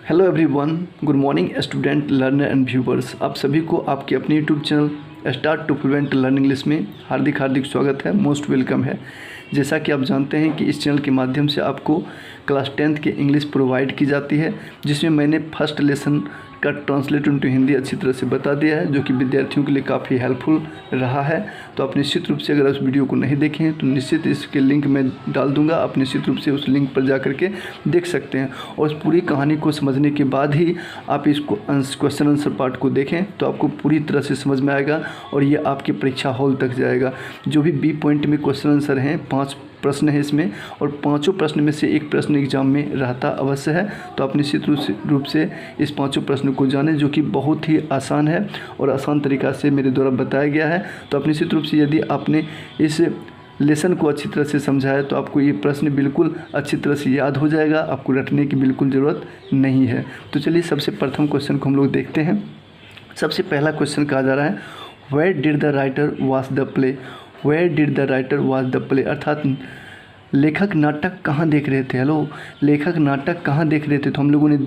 Hello everyone, good morning student, learner and viewers. आप सभी को आपके अपने YouTube channel start to fluent learn English में हार्दिक स्वागत है, मोस्ट वेलकम है। जैसा कि आप जानते हैं कि इस चैनल के माध्यम से आपको क्लास 10th की इंग्लिश प्रोवाइड की जाती है, जिसमें मैंने फर्स्ट लेसन का ट्रांसलेट इनटू हिंदी अच्छी तरह से बता दिया है, जो कि विद्यार्थियों के लिए काफ़ी हेल्पफुल रहा है। तो आप निश्चित रूप से अगर उस वीडियो को नहीं देखे हैं तो निश्चित इसके लिंक मैं डाल दूंगा, आप निश्चित रूप से उस लिंक पर जा करके देख सकते हैं। और उस पूरी कहानी को समझने के बाद ही आप इसको क्वेश्चन आंसर पार्ट को देखें तो आपको पूरी तरह से समझ में आएगा और ये आपके परीक्षा हॉल तक जाएगा। जो भी बी पॉइंट में क्वेश्चन आंसर हैं, 5 प्रश्न है इसमें, और 5 प्रश्न में से एक प्रश्न एग्जाम में रहता अवश्य है। तो आप निश्चित रूप से इस 5 प्रश्न को जानें, जो कि बहुत ही आसान है और आसान तरीक़ा से मेरे द्वारा बताया गया है। तो आप निश्चित रूप से यदि आपने इस लेसन को अच्छी तरह से समझा है तो आपको ये प्रश्न बिल्कुल अच्छी तरह से याद हो जाएगा, आपको रटने की बिल्कुल ज़रूरत नहीं है। तो चलिए सबसे प्रथम क्वेश्चन को हम लोग देखते हैं। सबसे पहला क्वेश्चन कहा जा रहा है, where did the writer watch the play. Where did the writer watch the play, अर्थात लेखक नाटक कहाँ देख रहे थे। हेलो, लेखक नाटक कहाँ देख रहे थे, तो हम लोगों ने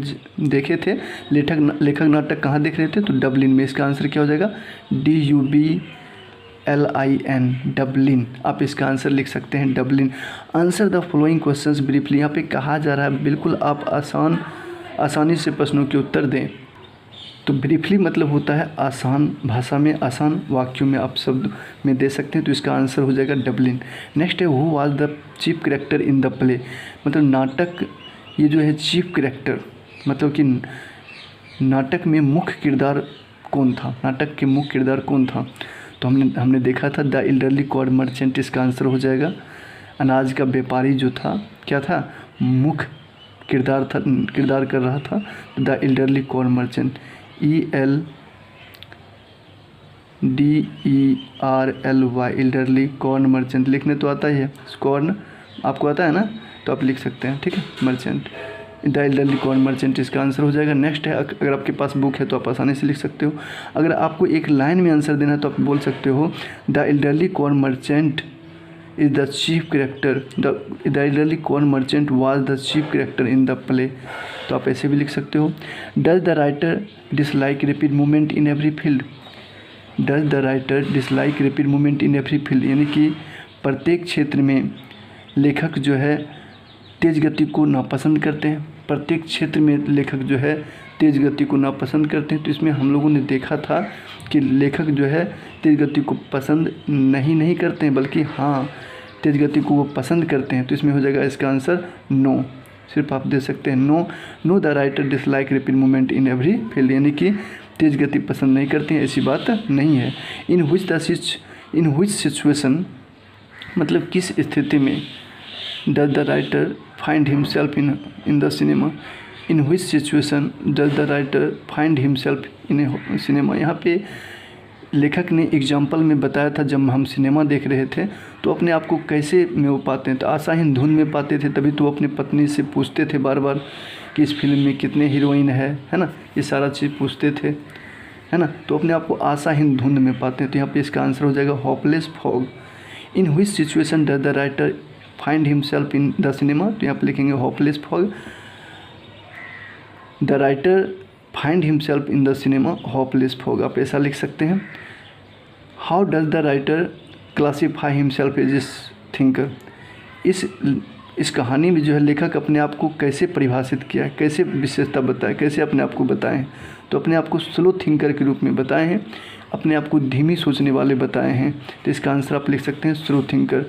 देखे थे लेखक नाटक कहाँ देख रहे थे, तो डबलिन में। इसका आंसर क्या हो जाएगा, DUBLIN, डबलिन। आप इसका आंसर लिख सकते हैं Dublin. Answer the following questions briefly, यहाँ पे कहा जा रहा है बिल्कुल आप आसानी से प्रश्नों के उत्तर दें। तो ब्रीफली मतलब होता है आसान भाषा में, आसान वाक्यों में आप शब्द में दे सकते हैं। तो इसका आंसर हो जाएगा डबलिन। नेक्स्ट है, who was the chief character in the play, मतलब नाटक ये जो है चीफ कैरेक्टर, मतलब कि नाटक में मुख्य किरदार कौन था, नाटक के मुख्य किरदार कौन था। तो हमने देखा था द एल्डरली कॉर्न मर्चेंट, इसका आंसर हो जाएगा अनाज का व्यापारी जो था, क्या था, मुख्य किरदार कर रहा था the elderly corn merchant. ELDERLY, elderly corn merchant. लिखने तो आता ही है, कॉर्न आपको आता है ना, तो आप लिख सकते हैं, ठीक है, merchant, the elderly corn merchant, इसका आंसर हो जाएगा। नेक्स्ट है, अगर आपके पास बुक है तो आप आसानी से लिख सकते हो। अगर आपको एक लाइन में आंसर देना है तो आप बोल सकते हो the elderly corn merchant is the chief character, the elderly corn merchant was the chief character in the play, तो आप ऐसे भी लिख सकते हो। Does the writer dislike repeat movement in every field, does the writer dislike repeat movement in every field, यानी कि प्रत्येक क्षेत्र में लेखक जो है तेज़ गति को नापसंद करते हैं। प्रत्येक क्षेत्र में लेखक जो है तेज़ गति को नापसंद करते हैं। तो इसमें हम लोगों ने देखा था कि लेखक जो है तेज़ गति को पसंद नहीं करते हैं, बल्कि हाँ तेज़ गति को वो पसंद करते हैं। तो इसमें हो जाएगा इसका आंसर नो, सिर्फ आप दे सकते हैं know the writer dislike repeat movement in every field, यानी कि तेज़ गति पसंद नहीं करते हैं, ऐसी बात नहीं है। इन विच सिचुएशन, मतलब किस स्थिति में, does the writer find himself in the cinema, in which situation does the writer find himself in cinema. यहाँ पे लेखक ने एग्जाम्पल में बताया था, जब हम सिनेमा देख रहे थे तो अपने आप को कैसे में वो पाते हैं, तो आशाहीन धुन में पाते थे। तभी तो अपनी पत्नी से पूछते थे बार बार कि इस फिल्म में कितने हीरोइन है ना, ये सारा चीज़ पूछते थे, है ना। तो अपने आप को आशाहीन धुन में पाते हैं। तो यहाँ पे इसका आंसर हो जाएगा hopeless fog. In which situation does the writer find himself in the cinema, तो यहाँ पे लिखेंगे hopeless fog. The writer find himself in the cinema hopeless fog, आप ऐसा लिख सकते हैं। How does the writer classify himself as a thinker, इस कहानी में जो है लेखक अपने आप को कैसे परिभाषित किया है, कैसे विशेषता बताए, कैसे अपने आप को बताएं। तो अपने आप को स्लो थिंकर के रूप में बताए हैं, अपने आप को धीमी सोचने वाले बताए हैं। तो इसका आंसर आप लिख सकते हैं slow thinker.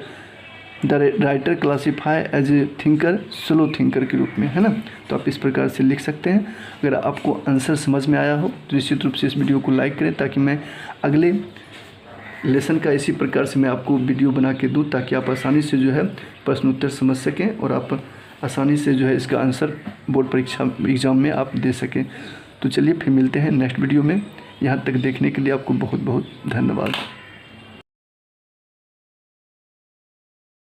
The writer classify as a thinker, slow thinker के रूप में, है ना। तो आप इस प्रकार से लिख सकते हैं। अगर आपको आंसर समझ में आया हो तो निश्चित रूप से इस वीडियो को लाइक करें, ताकि मैं अगले लेसन का इसी प्रकार से मैं आपको वीडियो बना के दूँ, ताकि आप आसानी से जो है प्रश्न उत्तर समझ सकें और आप आसानी से जो है इसका आंसर बोर्ड परीक्षा एग्ज़ाम में आप दे सकें। तो चलिए फिर मिलते हैं नेक्स्ट वीडियो में। यहाँ तक देखने के लिए आपको बहुत बहुत धन्यवाद।